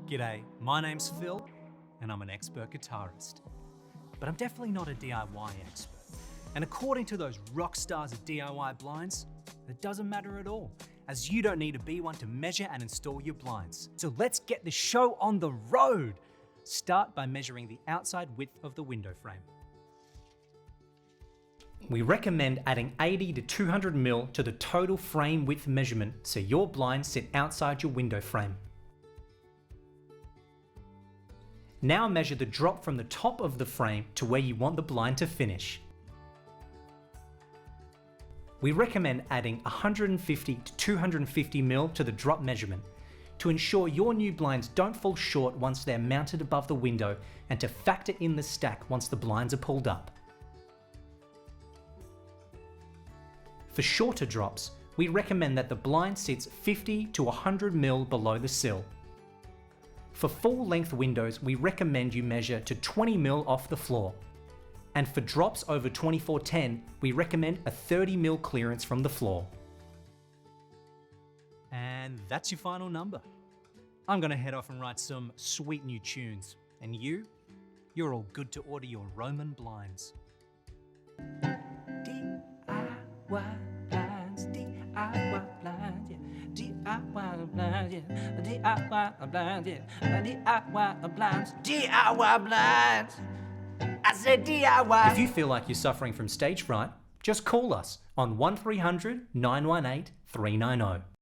G'day, my name's Phil and I'm an expert guitarist. But I'm definitely not a DIY expert. And according to those rock stars at DIYBlinds, it doesn't matter at all, as you don't need to be one to measure and install your blinds. So let's get the show on the road. Start by measuring the outside width of the window frame. We recommend adding 80 to 200 mil to the total frame width measurement so your blinds sit outside your window frame. Now measure the drop from the top of the frame to where you want the blind to finish. We recommend adding 150 to 250 mil to the drop measurement to ensure your new blinds don't fall short once they're mounted above the window and to factor in the stack once the blinds are pulled up. For shorter drops, we recommend that the blind sits 50 to 100 mil below the sill. For full-length windows, we recommend you measure to 20 mil off the floor. And for drops over 2410, we recommend a 30 mil clearance from the floor. And that's your final number. I'm gonna head off and write some sweet new tunes. And you're all good to order your Roman blinds. DIYBlinds, DIYBlinds, yeah. DIYBlinds, yeah. DIYBlinds, yeah. DIYBlinds, DIYBlinds. I said DIY. If you feel like you're suffering from stage fright, just call us on 1300 918 390.